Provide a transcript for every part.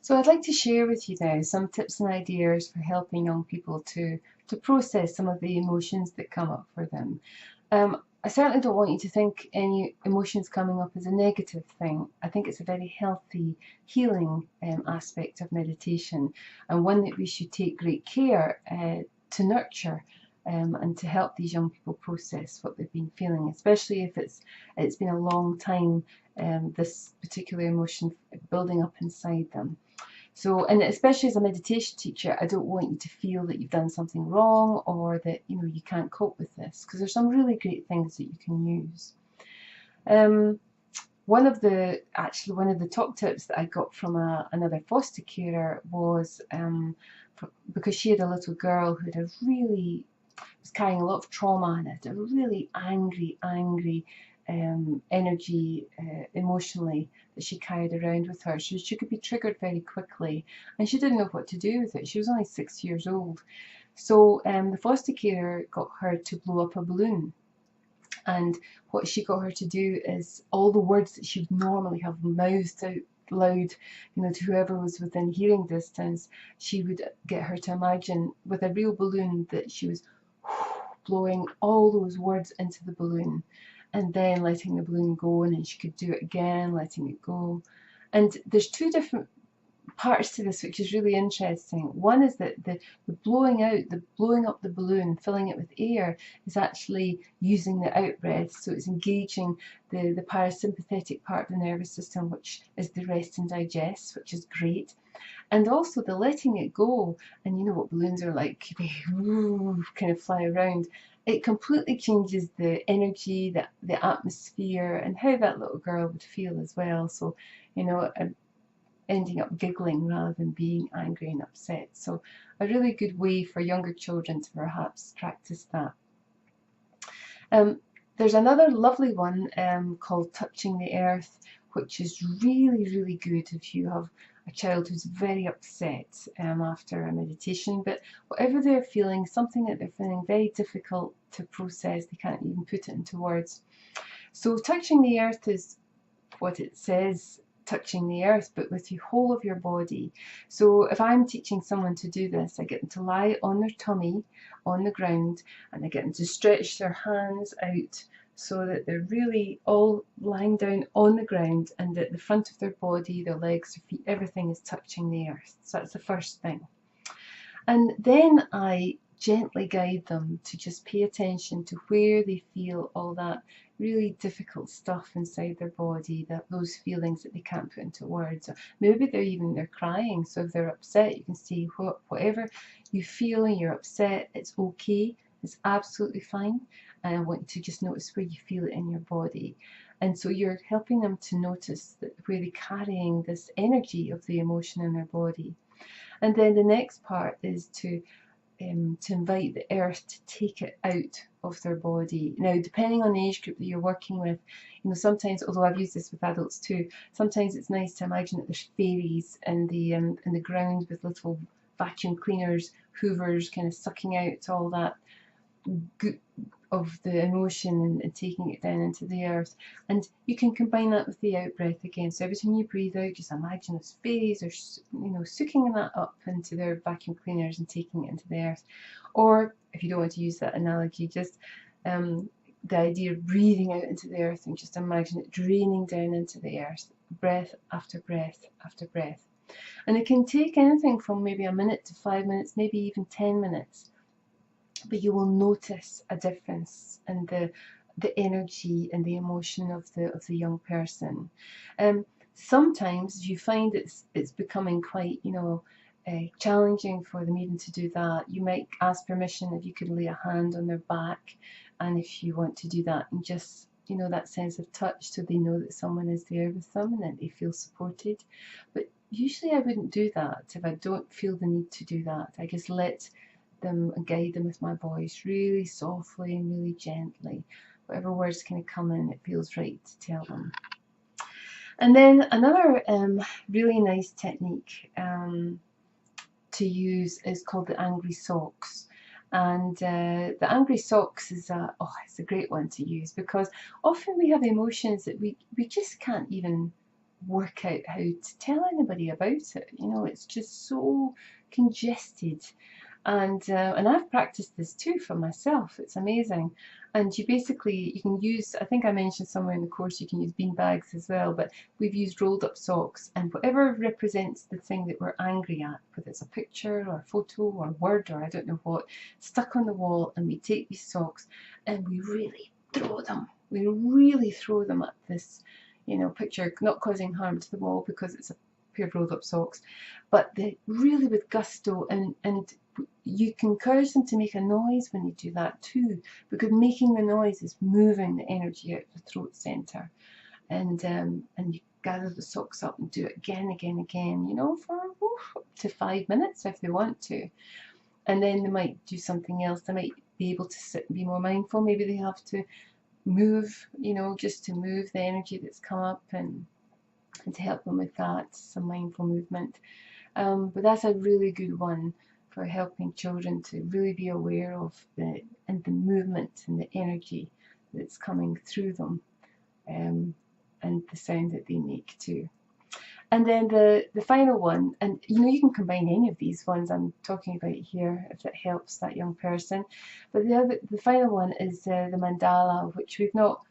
So I'd like to share with you now some tips and ideas for helping young people to process some of the emotions that come up for them. I certainly don't want you to think any emotions coming up as a negative thing. I think it's a very healthy, healing aspect of meditation, and one that we should take great care to nurture and to help these young people process what they've been feeling, especially if it's been a long time, this particular emotion building up inside them. So, and especially as a meditation teacher, I don't want you to feel that you've done something wrong or that you can't cope with this, because there's some really great things that you can use. One of the top tips that I got from another foster carer was because she had a little girl who had was carrying a lot of trauma and had a really angry energy emotionally that she carried around with her. She could be triggered very quickly, and she didn't know what to do with it. She was only 6 years old. So the foster carer got her to blow up a balloon. And what she got her to do is all the words that she would normally have mouthed out loud, to whoever was within hearing distance, she would get her to imagine with a real balloon that she was blowing all those words into the balloon and then letting the balloon go, and then she could do it again, letting it go. And there's two different parts to this which is really interesting. One is that the blowing up the balloon, filling it with air, is actually using the out breath, so it's engaging the parasympathetic part of the nervous system, which is the rest and digest, which is great. And also the letting it go, and you know what balloons are like, they kind of fly around. It completely changes the energy, the atmosphere, and how that little girl would feel as well. So, ending up giggling rather than being angry and upset. So a really good way for younger children to perhaps practice that. There's another lovely one called Touching the Earth, which is really, really good if you have a child who's very upset after a meditation, but whatever they're feeling, something that they're feeling very difficult to process, they can't even put it into words. So touching the earth is what it says, touching the earth, but with the whole of your body. So if I'm teaching someone to do this, I get them to lie on their tummy on the ground, and I get them to stretch their hands out so that they're really all lying down on the ground, and at the front of their body, their legs, their feet, everything is touching the earth. So that's the first thing. And then I gently guide them to just pay attention to where they feel all that really difficult stuff inside their body, those feelings that they can't put into words. Or maybe they're crying. So if they're upset, you can see whatever you feel and you're upset, it's okay. It's absolutely fine. And I want you to just notice where you feel it in your body. And so you're helping them to notice that where they're carrying this energy of the emotion in their body. And then the next part is to invite the earth to take it out of their body. Now, depending on the age group that you're working with, sometimes, although I've used this with adults too, sometimes it's nice to imagine that there's fairies in the ground with little vacuum cleaners, hoovers, kind of sucking out all that of the emotion and taking it down into the earth. And you can combine that with the out breath again. So every time you breathe out, just imagine those fairies are sucking that up into their vacuum cleaners and taking it into the earth. Or if you don't want to use that analogy, just the idea of breathing out into the earth and just imagine it draining down into the earth, breath after breath after breath. And it can take anything from maybe a minute to 5 minutes, maybe even 10 minutes. But you will notice a difference in the energy and the emotion of the young person. Sometimes you find it's becoming quite challenging for them even to do that. You might ask permission if you could lay a hand on their back, and if you want to do that, and just that sense of touch, so they know that someone is there with them and that they feel supported. But usually I wouldn't do that if I don't feel the need to do that. I just let them and guide them with my voice really softly and really gently. Whatever words kind of come in, it feels right to tell them. And then another really nice technique to use is called the angry socks. And the angry socks is it's a great one to use, because often we have emotions that we just can't even work out how to tell anybody about it. You know, it's just so congested. And I've practiced this too for myself. It's amazing. And you can use, I think I mentioned somewhere in the course, you can use bean bags as well, but we've used rolled up socks, and whatever represents the thing that we're angry at, whether it's a picture or a photo or word or I don't know what, stuck on the wall, and we take these socks and we really throw them. We really throw them at this, you know, picture, not causing harm to the wall because it's a pair of rolled up socks, but really with gusto, and you can encourage them to make a noise when you do that too, because making the noise is moving the energy out the throat center, and you gather the socks up and do it again, again, again, you know, for up to 5 minutes if they want to, and then they might do something else. They might be able to sit and be more mindful. Maybe they have to move, you know, just to move the energy that's come up, and to help them with that, some mindful movement. But that's a really good one for helping children to really be aware of the movement and the energy that's coming through them, and the sound that they make too. And then the final one, and you know, you can combine any of these ones I'm talking about here if it helps that young person. But the final one is the mandala, which we've not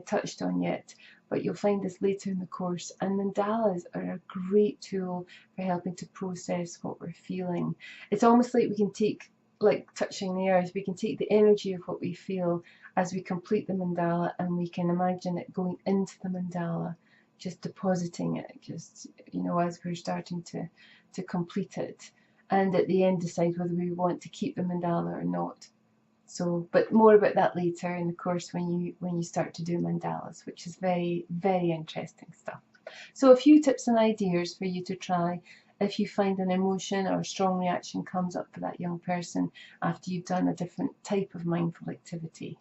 touched on yet, but you'll find this later in the course. And mandalas are a great tool for helping to process what we're feeling. It's almost like we can take, like touching the earth, we can take the energy of what we feel as we complete the mandala, and we can imagine it going into the mandala, just depositing it, just, you know, as we're starting to complete it, and at the end decide whether we want to keep the mandala or not. So, but more about that later in the course when you start to do mandalas, which is very, very interesting stuff. So a few tips and ideas for you to try if you find an emotion or a strong reaction comes up for that young person after you've done a different type of mindful activity.